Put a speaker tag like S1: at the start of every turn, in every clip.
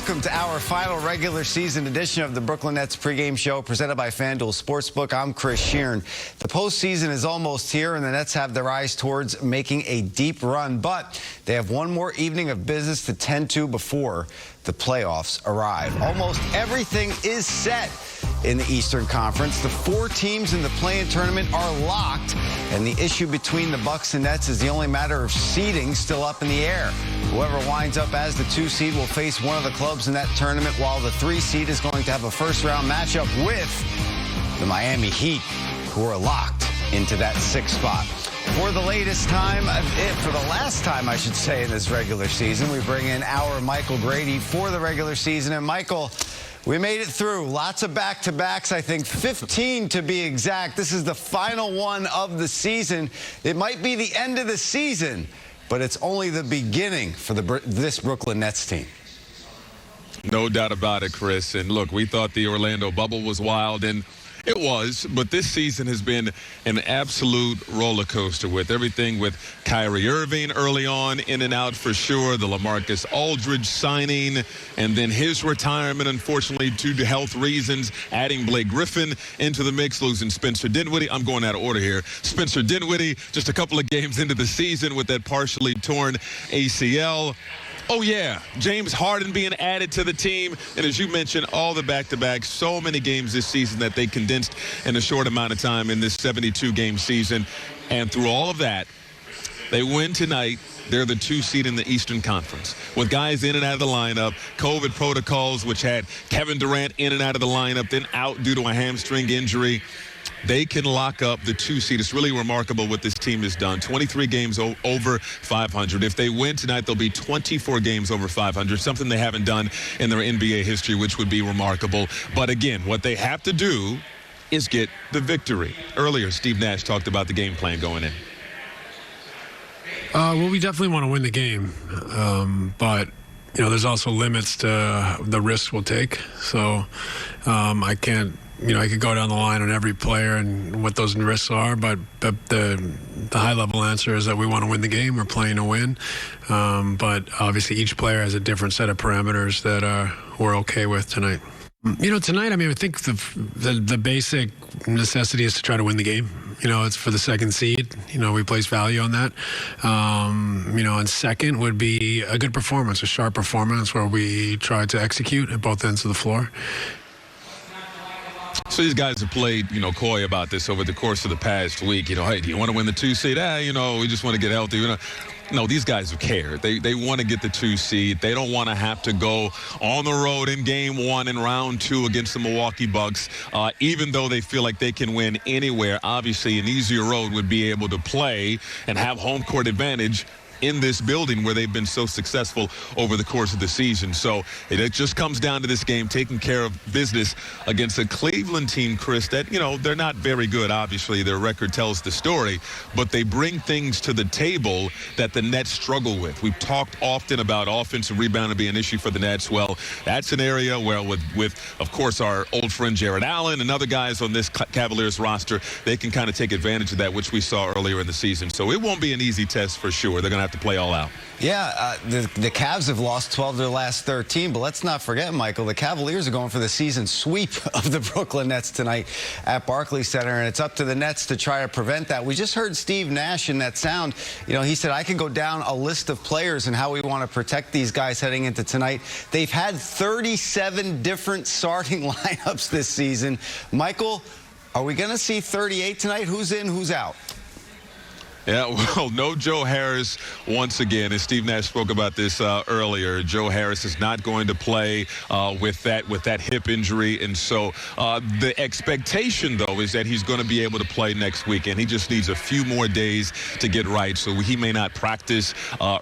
S1: welcome to our final regular season edition of the Brooklyn Nets pregame show presented by FanDuel Sportsbook. I'm Chris Sheeran. The postseason is almost here, and the Nets have their eyes towards making a deep run, but they have one more evening of business to tend to before the playoffs arrive. Almost everything is set in the Eastern Conference. The 4 teams in the play-in tournament are locked, and the issue between the Bucks and Nets is the only matter of seeding still up in the air. Whoever winds up as the 2 seed will face one of the clubs in that tournament, while the 3 seed is going to have a first-round matchup with the Miami Heat, who are locked into that 6th spot. For the last time, I should say, in this regular season, we bring in our Michael Grady for the regular season. And Michael, we made it through. Lots of back-to-backs, I think 15 to be exact. This is the final one of the season. It might be the end of the season, but it's only the beginning for this Brooklyn Nets team.
S2: No doubt about it, Chris. And look, we thought the Orlando bubble was wild, and it was, but this season has been an absolute roller coaster with everything with Kyrie Irving early on, in and out for sure, the LaMarcus Aldridge signing, and then his retirement, unfortunately, due to health reasons, adding Blake Griffin into the mix, losing Spencer Dinwiddie. I'm going out of order here. Spencer Dinwiddie, just a couple of games into the season with that partially torn ACL. Oh, yeah, James Harden being added to the team. And as you mentioned, all the back-to-backs, so many games this season that they condensed in a short amount of time in this 72-game season. And through all of that, they win tonight. They're the 2 seed in the Eastern Conference. With guys in and out of the lineup, COVID protocols, which had Kevin Durant in and out of the lineup, then out due to a hamstring injury. They can lock up the 2 seed. It's really remarkable what this team has done. 23 games over 500. If they win tonight, they'll be 24 games over 500, something they haven't done in their NBA history, which would be remarkable. But again, what they have to do is get the victory. Earlier, Steve Nash talked about the game plan going in.
S3: Well, we definitely want to win the game, but you know, there's also limits to the risks we'll take. So I can't. You know, I could go down the line on every player and what those risks are, but the high-level answer is that we want to win the game. We're playing to win, but obviously each player has a different set of parameters that we're okay with tonight. You know, tonight, I mean, I think the basic necessity is to try to win the game. You know, it's for the 2nd seed. You know, we place value on that. You know, and second would be a good performance, a sharp performance where we try to execute at both ends of the floor.
S2: So these guys have played, you know, coy about this over the course of the past week. You know, hey, do you want to win the 2 seed? You know, we just want to get healthy. You know, no, these guys care. They want to get the 2 seed. They don't want to have to go on the road in game 1 and round 2 against the Milwaukee Bucks, even though they feel like they can win anywhere. Obviously, an easier road would be able to play and have home court advantage in this building where they've been so successful over the course of the season. So it just comes down to this game, taking care of business against a Cleveland team, Chris, that, you know, they're not very good. Obviously, their record tells the story, but they bring things to the table that the Nets struggle with. We've talked often about offensive rebounding being an issue for the Nets. Well, that's an area where with of course, our old friend Jarrett Allen and other guys on this Cavaliers roster, they can kind of take advantage of that, which we saw earlier in the season. So it won't be an easy test for sure. They're going to have to play all out.
S1: Yeah, the Cavs have lost 12 of their last 13, but let's not forget, Michael, the Cavaliers are going for the season sweep of the Brooklyn Nets tonight at Barclays Center, and it's up to the Nets to try to prevent that. We just heard Steve Nash in that sound. You know, he said, I can go down a list of players and how we want to protect these guys heading into tonight. They've had 37 different starting lineups this season. Michael, are we going to see 38 tonight? Who's in, who's out?
S2: Yeah, well, no Joe Harris once again, and Steve Nash spoke about this earlier. Joe Harris is not going to play with that hip injury, and so the expectation, though, is that he's going to be able to play next weekend. He just needs a few more days to get right, so he may not practice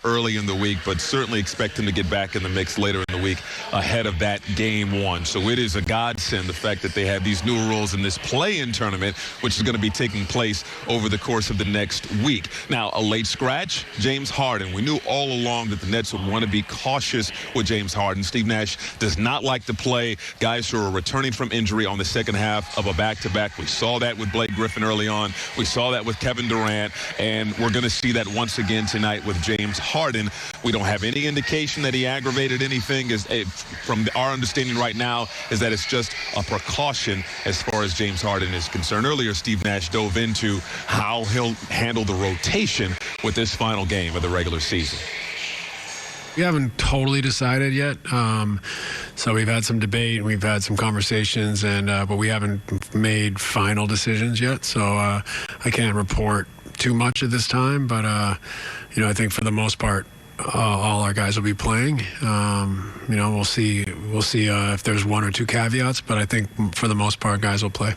S2: early in the week, but certainly expect him to get back in the mix later in the week ahead of that game 1. So it is a godsend, the fact that they have these new rules in this play-in tournament, which is going to be taking place over the course of the next week. week. Now, a late scratch, James Harden. We knew all along that the Nets would want to be cautious with James Harden. Steve Nash does not like to play guys who are returning from injury on the second half of a back-to-back. We saw that with Blake Griffin early on. We saw that with Kevin Durant, and we're going to see that once again tonight with James Harden. We don't have any indication that he aggravated anything. From our understanding right now is that it's just a precaution as far as James Harden is concerned. Earlier, Steve Nash dove into how he'll handle the rotation with this final game of the regular season.
S3: We haven't totally decided yet. So we've had some debate and we've had some conversations, but we haven't made final decisions yet. So I can't report too much at this time. But, I think for the most part, all our guys will be playing. We'll see if there's one or two caveats, but I think for the most part, guys will play.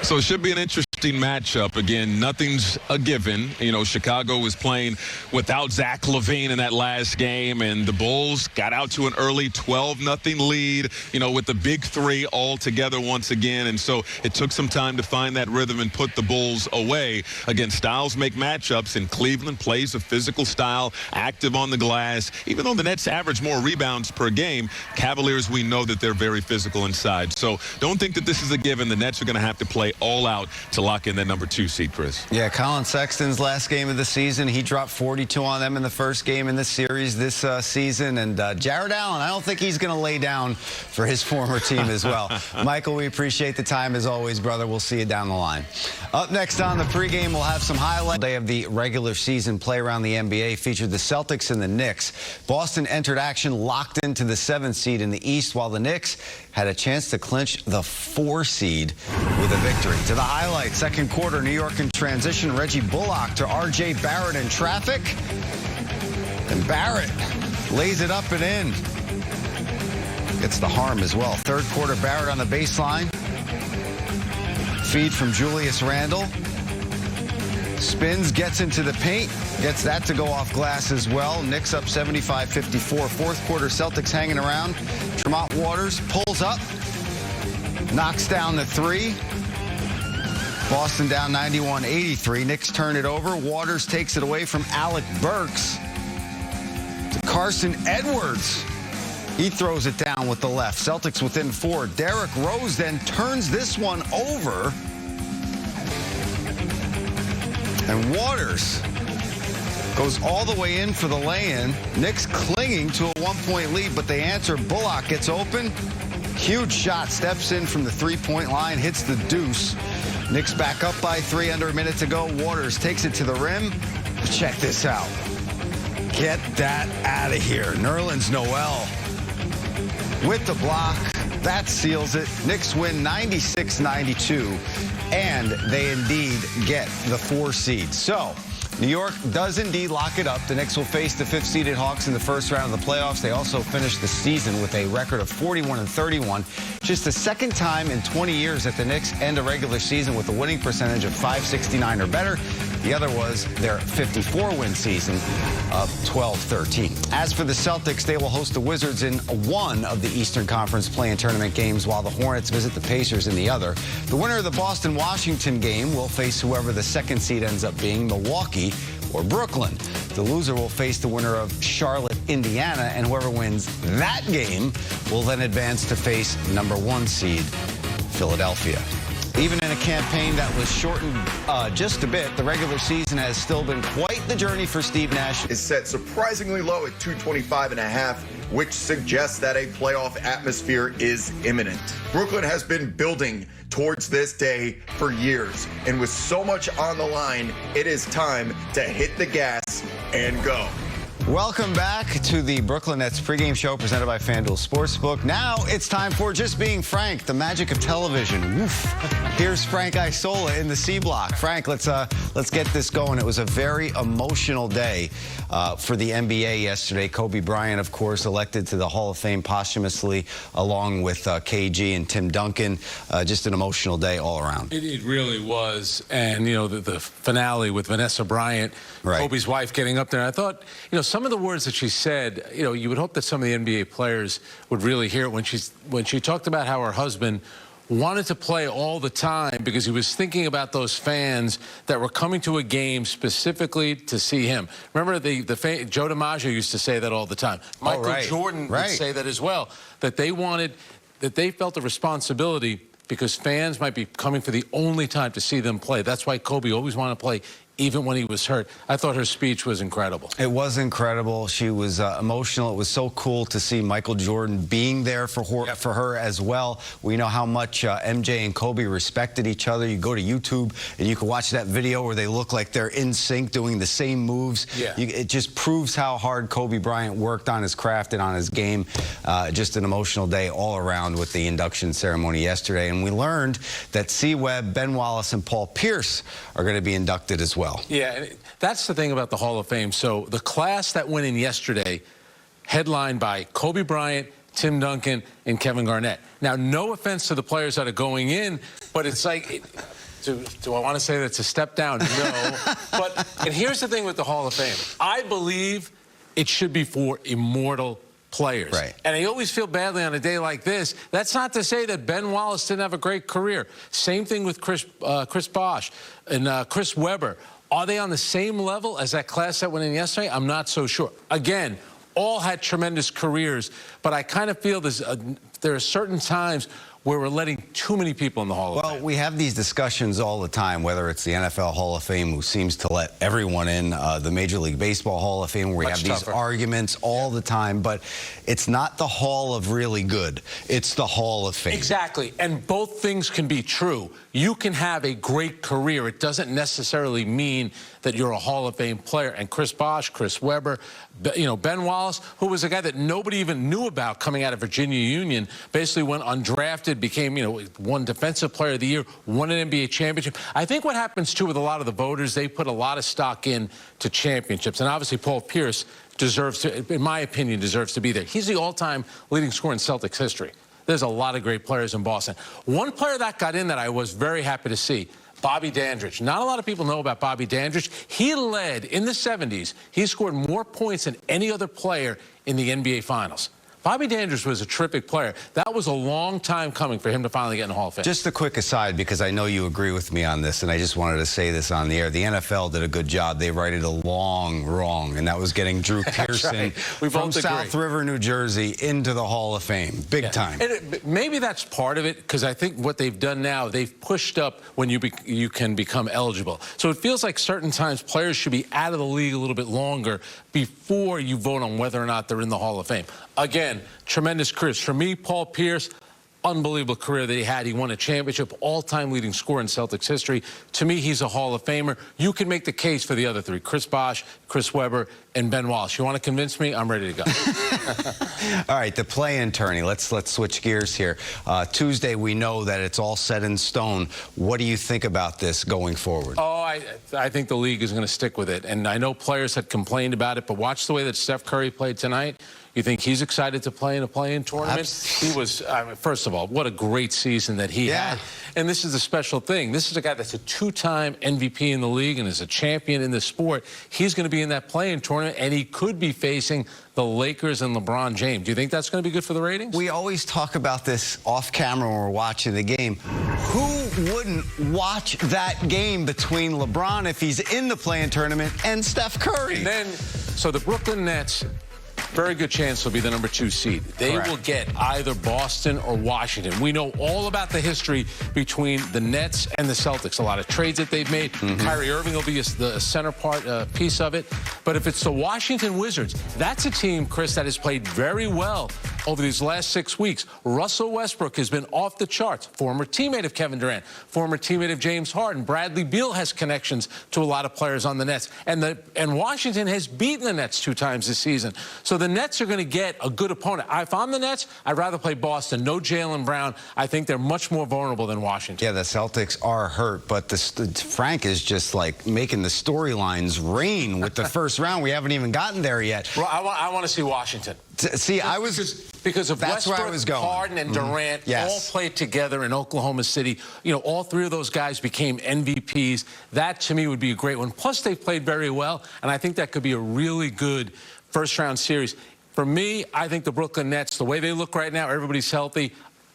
S2: So it should be an interesting matchup. Again, nothing's a given. Chicago was playing without Zach LaVine in that last game, and the Bulls got out to an early 12-0 lead, with the big three all together once again. And so it took some time to find that rhythm and put the Bulls away. Again, styles make matchups, and Cleveland plays a physical style, active on the glass. Even though the Nets average more rebounds per game, Cavaliers, we know that they're very physical inside. So don't think that this is a given. The Nets are going to have to play all out to lock in that number 2 seed, Chris.
S1: Yeah, Colin Sexton's last game of the season, he dropped 42 on them in the first game in this series this season. And Jarrett Allen, I don't think he's going to lay down for his former team as well. Michael, we appreciate the time as always, brother. We'll see you down the line. Up next on the pregame, we'll have some highlights. Day of the regular season play around the NBA featured the Celtics and the Knicks. Boston entered action locked into the 7th seed in the East, while the Knicks had a chance to clinch the 4 seed with a victory. To the highlights, second quarter, New York in transition. Reggie Bullock to R.J. Barrett in traffic. And Barrett lays it up and in. Gets the harm as well. Third quarter, Barrett on the baseline. Feed from Julius Randle. Spins, gets into the paint. Gets that to go off glass as well. Knicks up 75-54. Fourth quarter, Celtics hanging around. Tremont Waters pulls up. Knocks down the 3. Boston down 91-83. Knicks turn it over. Waters takes it away from Alec Burks to Carson Edwards. He throws it down with the left. Celtics within 4. Derrick Rose then turns this one over. And Waters goes all the way in for the lay-in. Knicks clinging to a 1-point lead, but they answer. Bullock gets open. Huge shot. Steps in from the 3-point line. Hits the deuce. Knicks back up by 3, under a minute to go. Waters takes it to the rim. Check this out. Get that out of here. Nerlens Noel with the block. That seals it. Knicks win 96-92, and they indeed get the 4 seed. So New York does indeed lock it up. The Knicks will face the 5th-seeded Hawks in the first round of the playoffs. They also finished the season with a record of 41-31. Just the second time in 20 years that the Knicks end a regular season with a winning percentage of .569 or better. The other was their 54-win season of 12-13. As for the Celtics, they will host the Wizards in one of the Eastern Conference play-in tournament games, while the Hornets visit the Pacers in the other. The winner of the Boston-Washington game will face whoever the second seed ends up being, Milwaukee or Brooklyn. The loser will face the winner of Charlotte, Indiana, and whoever wins that game will then advance to face number 1 seed, Philadelphia. Even in a campaign that was shortened just a bit, the regular season has still been quite the journey for Steve Nash.
S4: Is set surprisingly low at 225.5, which suggests that a playoff atmosphere is imminent. Brooklyn has been building towards this day for years, and with so much on the line, it is time to hit the gas and go.
S1: Welcome back to the Brooklyn Nets pregame show presented by FanDuel Sportsbook. Now it's time for Just Being Frank, the magic of television. Woof. Here's Frank Isola in the C block. Frank, let's get this going. It was a very emotional day for the NBA yesterday. Kobe Bryant, of course, elected to the Hall of Fame posthumously, along with KG and Tim Duncan. Just an emotional day all around.
S5: It really was. And, the finale with Vanessa Bryant, right. Kobe's wife, getting up there. I thought, some of the words that she said, you would hope that some of the NBA players would really hear it when she talked about how her husband wanted to play all the time because he was thinking about those fans that were coming to a game specifically to see him. Remember, Joe DiMaggio used to say that all the time. Michael Jordan would say that as well, that they felt a responsibility because fans might be coming for the only time to see them play. That's why Kobe always wanted to play even when he was hurt. I thought her speech was incredible.
S1: It was incredible. She was emotional. It was so cool to see Michael Jordan being there for her as well. We know how much MJ and Kobe respected each other. You go to YouTube and you can watch that video where they look like they're in sync doing the same moves.
S5: Yeah.
S1: It just proves how hard Kobe Bryant worked on his craft and on his game. Just an emotional day all around with the induction ceremony yesterday. And we learned that C. Webb, Ben Wallace, and Paul Pierce are going to be inducted as well.
S5: Yeah, that's the thing about the Hall of Fame. So the class that went in yesterday, headlined by Kobe Bryant, Tim Duncan, and Kevin Garnett. Now, no offense to the players that are going in, but it's like, do I want to say that's a step down? No. And here's the thing with the Hall of Fame. I believe it should be for immortal players.
S1: Right.
S5: And I always feel badly on a day like this. That's not to say that Ben Wallace didn't have a great career. Same thing with Chris Bosh and Chris Webber. Are they on the same level as that class that went in yesterday? I'm not so sure. Again, all had tremendous careers, but I kind of feel there are certain times where we're letting too many people in the Hall of Fame.
S1: Well, we have these discussions all the time, whether it's the NFL Hall of Fame, who seems to let everyone in, the Major League Baseball Hall of Fame, where we have these arguments all the time, but it's not the Hall of really good. It's the Hall of Fame.
S5: Exactly, and both things can be true. You can have a great career. It doesn't necessarily mean that you're a Hall of Fame player. And Chris Bosh, Chris Webber, Ben Wallace, who was a guy that nobody even knew about coming out of Virginia Union, basically went undrafted, became, won Defensive Player of the Year, won an NBA championship. I think what happens, too, with a lot of the voters, they put a lot of stock in to championships. And obviously, Paul Pierce deserves to, in my opinion, deserves to be there. He's the all-time leading scorer in Celtics history. There's a lot of great players in Boston. One player that got in that I was very happy to see, Bobby Dandridge. Not a lot of people know about Bobby Dandridge. He led in the 70s. He scored more points than any other player in the NBA Finals. Bobby Dandridge was a terrific player. That was a long time coming for him to finally get in the Hall of Fame.
S1: Just a quick aside, because I know you agree with me on this, and I just wanted to say this on the air. The NFL did a good job. They righted a long wrong, and that was getting Drew Pearson from South River, New Jersey, into the Hall of Fame. Big time.
S5: And maybe that's part of it, because I think what they've done now, they've pushed up when you can become eligible. So it feels like certain times players should be out of the league a little bit longer before you vote on whether or not they're in the Hall of Fame. Again, tremendous careers. For me, Paul Pierce, unbelievable career that he had. He won a championship, all-time leading scorer in Celtics history. To me, he's a Hall of Famer. You can make the case for the other three, Chris Bosh, Chris Webber, and Ben Wallace. You want to convince me? I'm ready to go.
S1: All right, the play-in tourney. Let's switch gears here. Tuesday, we know that it's all set in stone. What do you think about this going forward?
S5: Oh, I think the league is going to stick with it. And I know players had complained about it, but watch the way that Steph Curry played tonight. You think he's excited to play in a play-in tournament? He was, first of all, what a great season that he had. And this is a special thing. This is a guy that's a two-time MVP in the league and is a champion in the sport. He's going to be in that play-in tournament, and he could be facing the Lakers and LeBron James. Do you think that's going to be good for the ratings?
S1: We always talk about this off camera when we're watching the game. Who wouldn't watch that game between LeBron, if he's in the play-in tournament, and Steph Curry?
S5: And then, so the Brooklyn Nets, very good chance they'll be the #2 seed. They will get either Boston or Washington. We know all about the history between the Nets and the Celtics. A lot of trades that they've made. Kyrie Irving will be the center piece of it. But if it's the Washington Wizards, that's a team, Chris, that has played very well over these last 6 weeks. Russell Westbrook has been off the charts. Former teammate of Kevin Durant, former teammate of James Harden. Bradley Beal has connections to a lot of players on the Nets. And Washington has beaten the Nets 2 times this season. So the Nets are going to get a good opponent. If I'm the Nets, I'd rather play Boston. No Jaylen Brown. I think they're much more vulnerable than Washington.
S1: Yeah, the Celtics are hurt, but Frank is just like making the storylines rain with the first round. We haven't even gotten there yet.
S5: Well, I want to see Washington.
S1: See, I was...
S5: Because of
S1: that's
S5: Westbrook,
S1: where I was going.
S5: Harden, and Durant all played together in Oklahoma City. All 3 of those guys became MVPs. That, to me, would be a great one. Plus, they played very well, and I think that could be a really good first-round series. For me, I think the Brooklyn Nets, the way they look right now, everybody's healthy.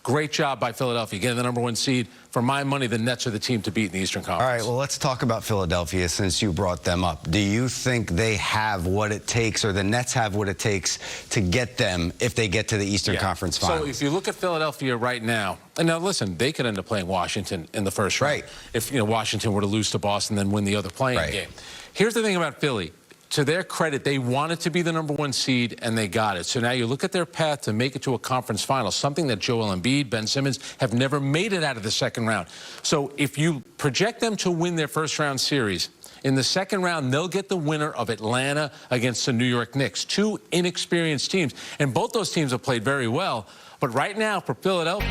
S5: Great job by Philadelphia getting the #1 seed. For my money, the Nets are the team to beat in the Eastern Conference.
S1: All right, well, let's talk about Philadelphia since you brought them up. Do you think they have what it takes, or the Nets have what it takes to get them if they get to the Eastern Conference Finals?
S5: So if you look at Philadelphia right now, and now listen, they could end up playing Washington in the first round.
S1: Right.
S5: If Washington were to lose to Boston, then win the other playing game. Here's the thing about Philly. To their credit, they wanted to be the #1 seed, and they got it. So now you look at their path to make it to a conference final, something that Joel Embiid, Ben Simmons have never made it out of the second round. So if you project them to win their first-round series, in the second round, they'll get the winner of Atlanta against the New York Knicks, two inexperienced teams. And both those teams have played very well. But right now, for Philadelphia...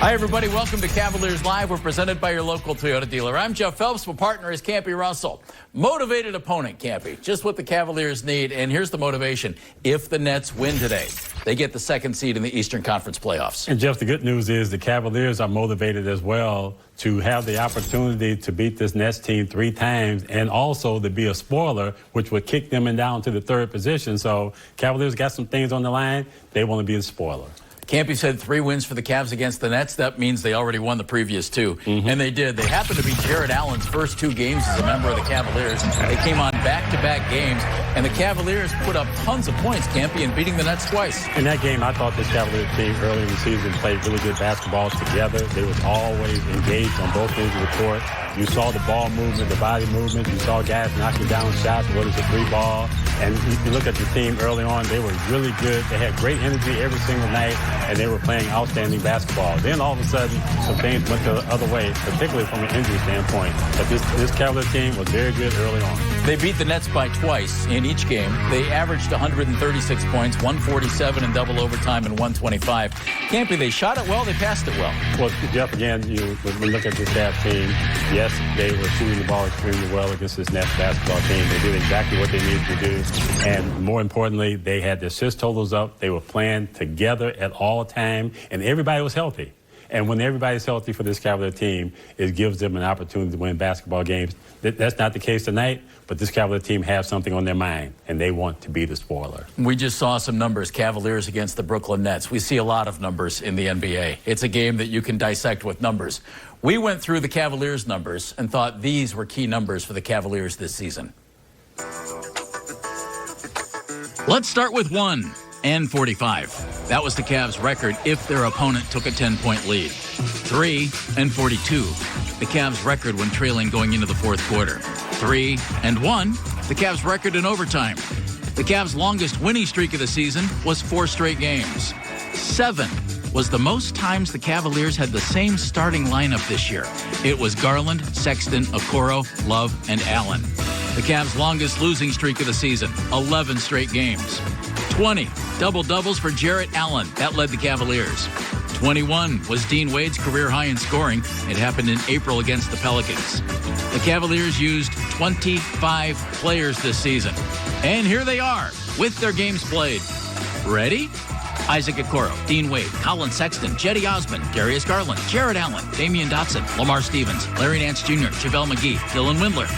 S6: Hi, everybody. Welcome to Cavaliers Live. We're presented by your local Toyota dealer. I'm Jeff Phelps. My partner is Campy Russell. Motivated opponent, Campy. Just what the Cavaliers need. And here's the motivation. If the Nets win today, they get the 2nd seed in the Eastern Conference playoffs.
S7: And, Jeff, the good news is the Cavaliers are motivated as well to have the opportunity to beat this Nets team 3 times and also to be a spoiler, which would kick them down to the 3rd position. So Cavaliers got some things on the line. They want to be the spoiler.
S6: Campy said 3 wins for the Cavs against the Nets. That means they already won the previous 2. And they did. They happened to be Jarrett Allen's first 2 games as a member of the Cavaliers. They came on back-to-back games, and the Cavaliers put up tons of points, Campy, in beating the Nets twice.
S7: In that game, I thought this Cavaliers team early in the season played really good basketball together. They was always engaged on both ends of the court. You saw the ball movement, the body movement. You saw guys knocking down shots, whether it's a 3 ball. And you look at the team early on, they were really good. They had great energy every single night, and they were playing outstanding basketball. Then all of a sudden, some things went the other way, particularly from an injury standpoint. But this Cavaliers team was very good early on.
S6: They beat the Nets by twice in each game. They averaged 136 points, 147 in double overtime, and 125. Campy, they shot it well, they passed it well.
S7: Well, Jeff, again, when we look at this Cavs team, yes, they were shooting the ball extremely well against this Nets basketball team. They did exactly what they needed to do. And more importantly, they had their assist totals up. They were playing together at all time, and everybody was healthy. And when everybody's healthy for this Cavalier team, it gives them an opportunity to win basketball games. That's not the case tonight, but this Cavalier team has something on their mind, and they want to be the spoiler.
S6: We just saw some numbers, Cavaliers against the Brooklyn Nets. We see a lot of numbers in the NBA. It's a game that you can dissect with numbers. We went through the Cavaliers' numbers and thought these were key numbers for the Cavaliers this season. Let's start with 1 and 45. That was the Cavs' record if their opponent took a 10-point lead. 3 and 42. The Cavs' record when trailing going into the 4th quarter. 3 and 1. The Cavs' record in overtime. The Cavs' longest winning streak of the season was 4 straight games. 7 was the most times the Cavaliers had the same starting lineup this year. It was Garland, Sexton, Okoro, Love, and Allen. The Cavs' longest losing streak of the season, 11 straight games. 20 double-doubles for Jarrett Allen. That led the Cavaliers. 21 was Dean Wade's career high in scoring. It happened in April against the Pelicans. The Cavaliers used 25 players this season. And here they are with their games played. Ready? Isaac Okoro, Dean Wade, Colin Sexton, Jetty Osmond, Darius Garland, Jarrett Allen, Damian Dotson, Lamar Stevens, Larry Nance Jr., JaVale McGee, Dylan Windler,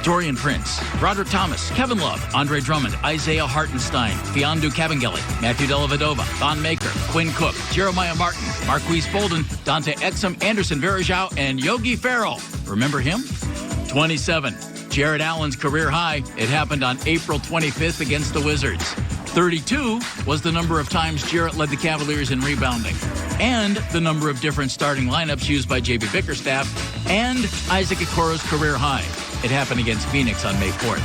S6: Dorian Prince, Broderick Thomas, Kevin Love, Andre Drummond, Isaiah Hartenstein, Fiondu Kabengele, Matthew Dellavedova, Thon Maker, Quinn Cook, Jeremiah Martin, Marquise Bolden, Dante Exum, Anderson Varejao, and Yogi Ferrell. Remember him? 27. Jarrett Allen's career high. It happened on April 25th against the Wizards. 32 was the number of times Jarrett led the Cavaliers in rebounding, and the number of different starting lineups used by J.B. Bickerstaff, and Isaac Okoro's career high. It happened against Phoenix on May 4th.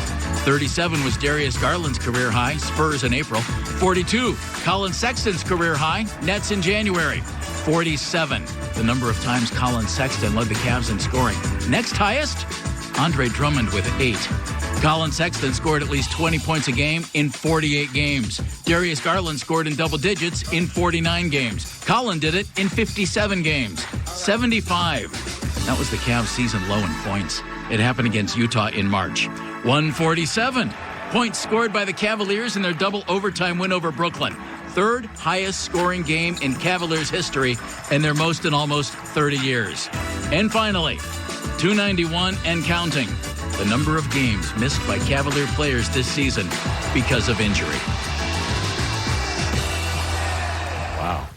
S6: 37 was Darius Garland's career high, Spurs in April. 42, Colin Sexton's career high, Nets in January. 47, the number of times Colin Sexton led the Cavs in scoring. Next highest, Andre Drummond with 8. Colin Sexton scored at least 20 points a game in 48 games. Darius Garland scored in double digits in 49 games. Colin did it in 57 games. 75. That was the Cavs' season low in points. It happened against Utah in March. 147. Points scored by the Cavaliers in their double overtime win over Brooklyn. 3rd highest scoring game in Cavaliers history and their most in almost 30 years. And finally, 291 and counting. The number of games missed by Cavalier players this season because of injury.
S7: Wow.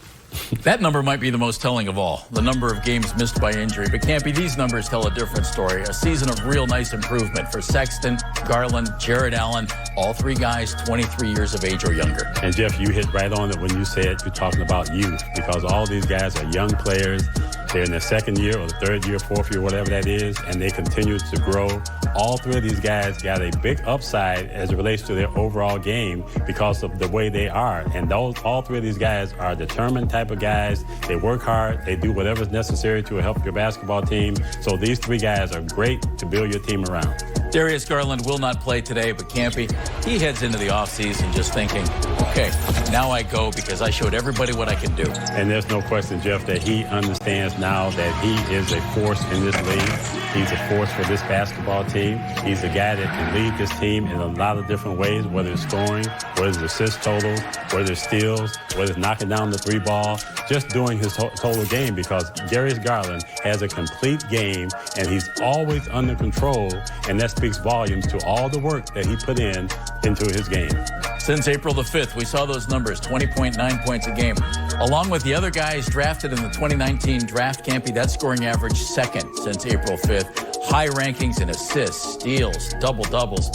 S6: That number might be the most telling of all, the number of games missed by injury. But Campy, these numbers tell a different story. A season of real nice improvement for Sexton, Garland, Jarrett Allen, all three guys 23 years of age or younger.
S7: And Jeff, you hit right on it when you said you're talking about youth, because all these guys are young players. They're in their second year or the third year, fourth year, whatever that is, and they continue to grow. All three of these guys got a big upside as it relates to their overall game because of the way they are. And all three of these guys are determined type of guys. They work hard. They do whatever is necessary to help your basketball team. So these three guys are great to build your team around.
S6: Darius Garland will not play today, but Campy, he heads into the offseason just thinking, okay, now I go because I showed everybody what I can do.
S7: And there's no question, Jeff, that he understands now that he is a force in this league. He's a force for this basketball team. He's a guy that can lead this team in a lot of different ways, whether it's scoring, whether it's assist totals, whether it's steals, whether it's knocking down the three ball, just doing his total game, because Darius Garland has a complete game and he's always under control, and that speaks volumes to all the work that he put into his game.
S6: Since April the 5th, we saw those numbers, 20.9 points a game. Along with the other guys drafted in the 2019 draft, Campy, that scoring average second since April 5th. High rankings in assists, steals, double-doubles.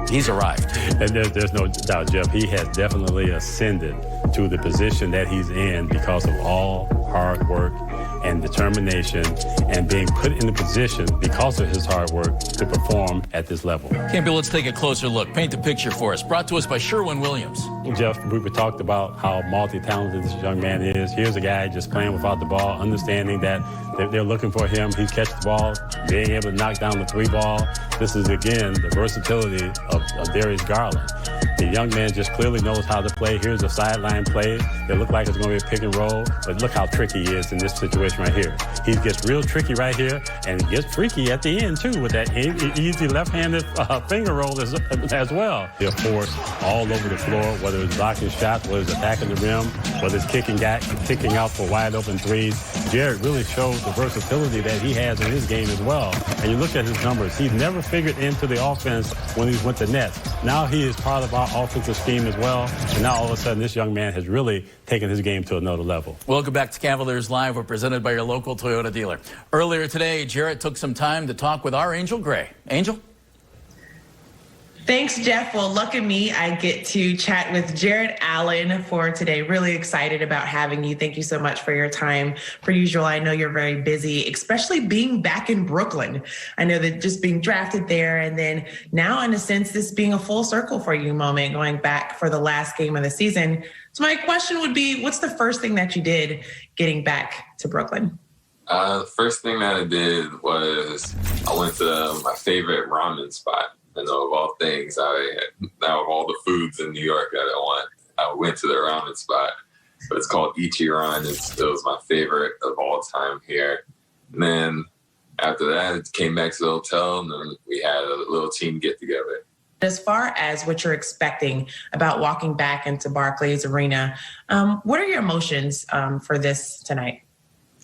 S6: He's arrived.
S7: And there's no doubt, Jeff, he has definitely ascended to the position that he's in because of all hard work and determination and being put in the position because of his hard work to perform at this level.
S6: Campbell, let's take a closer look. Paint the picture for us. Brought to us by Sherwin-Williams.
S7: Jeff, we talked about how multi-talented this young man is. Here's a guy just playing without the ball, understanding that they're looking for him. He catches the ball, being able to knock down the three ball. This is, again, the versatility of Darius Garland. The young man just clearly knows how to play. Here's a sideline play. It looked like it's going to be a pick and roll, but look how tricky he is in this situation right here. He gets real tricky right here, and he gets freaky at the end, too, with that easy left-handed finger roll as well. They're forced all over the floor, whether it's blocking shots, whether it's attacking the rim, whether it's kicking out for wide-open threes. Jarrett really shows the versatility that he has in his game as well. And you look at his numbers. He's never figured into the offense when he went to Nets. Now he is part of our offensive scheme as well. And now all of a sudden this young man has really taken his game to another level.
S6: Welcome back to Cavaliers Live. We're presented by your local Toyota dealer. Earlier today, Jarrett took some time to talk with our Angel Gray. Angel?
S8: Thanks, Jeff. Well, lucky me, I get to chat with Jarrett Allen for today. Really excited about having you. Thank you so much for your time. Per usual, I know you're very busy, especially being back in Brooklyn. I know that just being drafted there, and then now, in a sense, this being a full circle for you moment, going back for the last game of the season. So my question would be, what's the first thing that you did getting back to Brooklyn?
S9: The first thing that I did was I went to my favorite ramen spot. I know of all things, now of all the foods in New York that I went to the ramen spot, but it's called Ichiran. It was my favorite of all time here. And then after that, it came back to the hotel, and then we had a little team get together.
S8: As far as what you're expecting about walking back into Barclays Arena, what are your emotions for this tonight?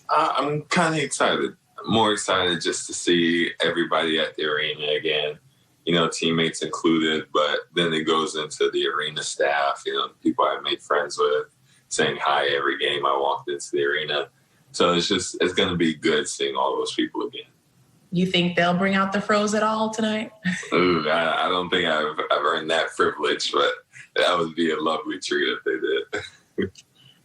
S9: I'm kind of excited. I'm more excited just to see everybody at the arena again. You know, teammates included, but then it goes into the arena staff, you know, people I've made friends with, saying hi every game I walked into the arena. So it's going to be good seeing all those people again.
S8: You think they'll bring out the froze at all tonight?
S9: Ooh, I don't think I've earned that privilege, but that would be a lovely treat if they did.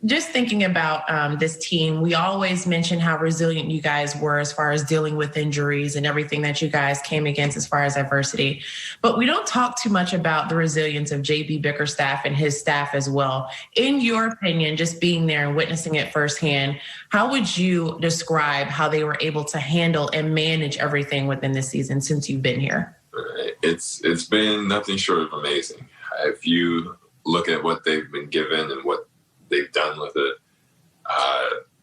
S8: Just thinking about this team, we always mention how resilient you guys were as far as dealing with injuries and everything that you guys came against as far as adversity. But we don't talk too much about the resilience of J.B. Bickerstaff and his staff as well. In your opinion, just being there and witnessing it firsthand, how would you describe how they were able to handle and manage everything within this season since you've been here?
S9: It's been nothing short of amazing. If you look at what they've been given and what they've done with it,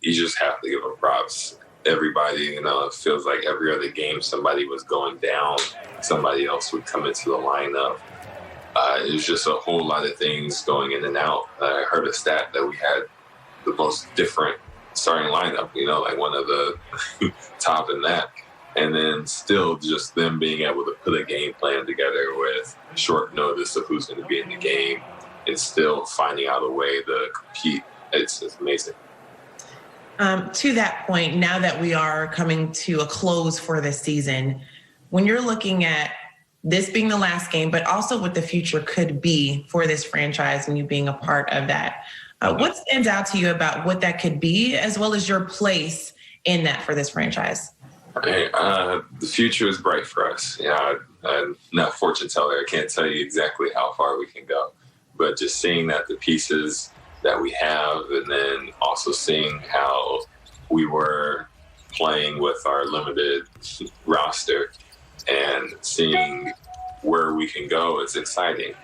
S9: you just have to give them props. Everybody, you know, it feels like every other game somebody was going down, somebody else would come into the lineup. It was just a whole lot of things going in and out. I heard a stat that we had the most different starting lineup, you know, like one of the top in that. And then still just them being able to put a game plan together with short notice of who's going to be in the game, and still finding out a way to compete it's amazing.
S8: To that point, now that we are coming to a close for this season, when you're looking at this being the last game, but also what the future could be for this franchise and you being a part of that, what stands out to you about what that could be, as well as your place in that for this franchise?
S9: The future is bright for us. I'm not a fortune teller. I can't tell you exactly how far we can go, but just seeing that the pieces that we have, and then also seeing how we were playing with our limited roster and seeing where we can go, it's exciting.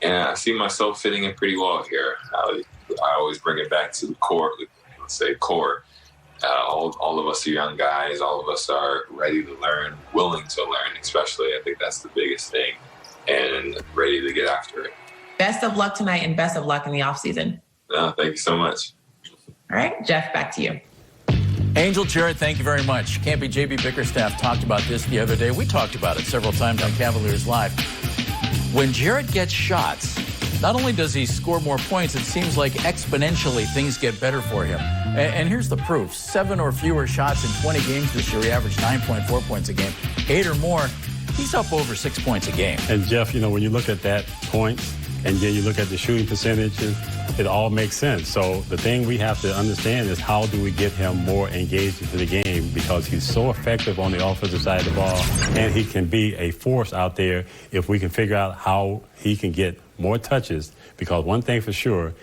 S9: And I see myself fitting in pretty well here. I always bring it back to the core, core. All of us are young guys. All of us are ready to learn, willing to learn, especially. I think that's the biggest thing, and ready to get after it.
S8: Best of luck tonight, and best of luck in the offseason.
S9: Thank you so much.
S8: All right, Jeff, back to you.
S6: Angel, Jarrett, thank you very much. Campy JB Bickerstaff talked about this the other day. We talked about it several times on Cavaliers Live. When Jarrett gets shots, not only does he score more points, it seems like exponentially things get better for him. And here's the proof. 7 or fewer shots in 20 games this year. He averaged 9.4 points a game. 8 or more, he's up over 6 points a game.
S7: And Jeff, when you look at that points and then you look at the shooting percentages, it all makes sense. So the thing we have to understand is how do we get him more engaged into the game, because he's so effective on the offensive side of the ball, and he can be a force out there if we can figure out how he can get more touches. Because one thing for sure,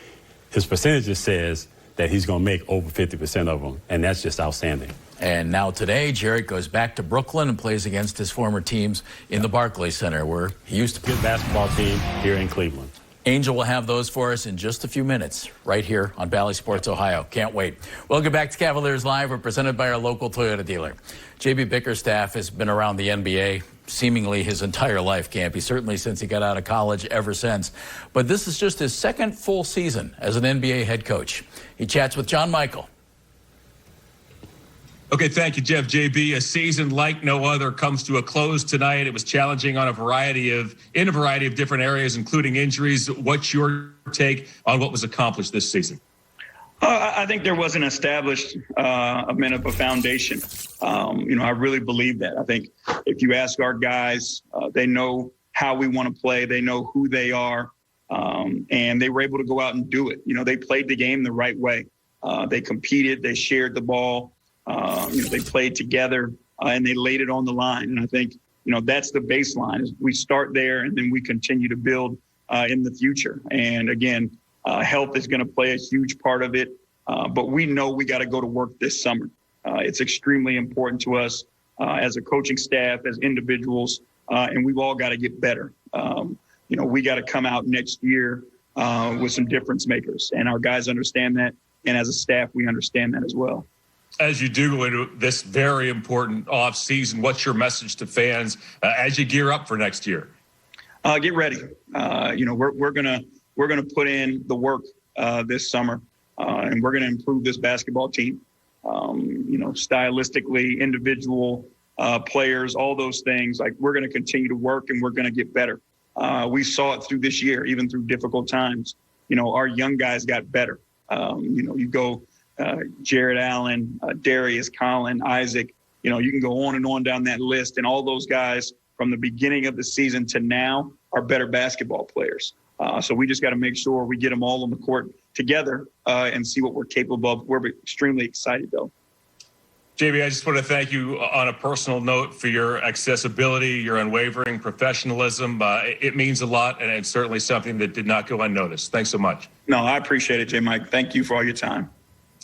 S7: his percentages says that he's going to make over 50% of them, and that's just outstanding.
S6: And now today, Jarrett goes back to Brooklyn and plays against his former teams in the Barclays Center, where he used to play.
S7: Good basketball team here in Cleveland.
S6: Angel will have those for us in just a few minutes, right here on Bally Sports Ohio. Can't wait. Welcome back to Cavaliers Live. We're presented by our local Toyota dealer. JB Bickerstaff has been around the NBA seemingly his entire life, Campy, certainly since he got out of college, ever since. But this is just his second full season as an NBA head coach. He chats with John Michael.
S10: Okay, thank you, Jeff. JB, a season like no other comes to a close tonight. It was challenging on in a variety of different areas, including injuries. What's your take on what was accomplished this season?
S11: I think there was an established a foundation. I really believe that. I think if you ask our guys, they know how we want to play. They know who they are, and they were able to go out and do it. They played the game the right way. They competed. They shared the ball. They played together and they laid it on the line. And I think, that's the baseline. Is we start there and then we continue to build in the future. And again, health is going to play a huge part of it. But we know we got to go to work this summer. It's extremely important to us as a coaching staff, as individuals, and we've all got to get better. We got to come out next year with some difference makers, and our guys understand that. And as a staff, we understand that as well.
S10: As you do go into this very important off season, what's your message to fans as you gear up for next year?
S11: Get ready. We're gonna put in the work this summer, and we're gonna improve this basketball team. Stylistically, individual players, all those things. Like, we're gonna continue to work, and we're gonna get better. We saw it through this year, even through difficult times. Our young guys got better. You go. Jarrett Allen, Darius, Colin, Isaac, you can go on and on down that list. And all those guys from the beginning of the season to now are better basketball players. So we just got to make sure we get them all on the court together and see what we're capable of. We're extremely excited, though.
S10: JB, I just want to thank you on a personal note for your accessibility, your unwavering professionalism. It means a lot, and it's certainly something that did not go unnoticed. Thanks so much.
S11: No, I appreciate it, J. Mike. Thank you for all your time.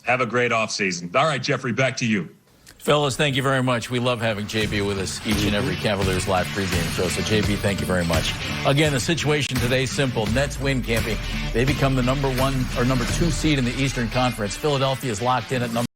S10: Have a great offseason. All right, Jeffrey, back to you.
S6: Fellas, thank you very much. We love having JB with us each and every Cavaliers Live pregame show. So, JB, thank you very much. Again, the situation today is simple. Nets win, Campy. They become the number 1 or number 2 seed in the Eastern Conference. Philadelphia is locked in at number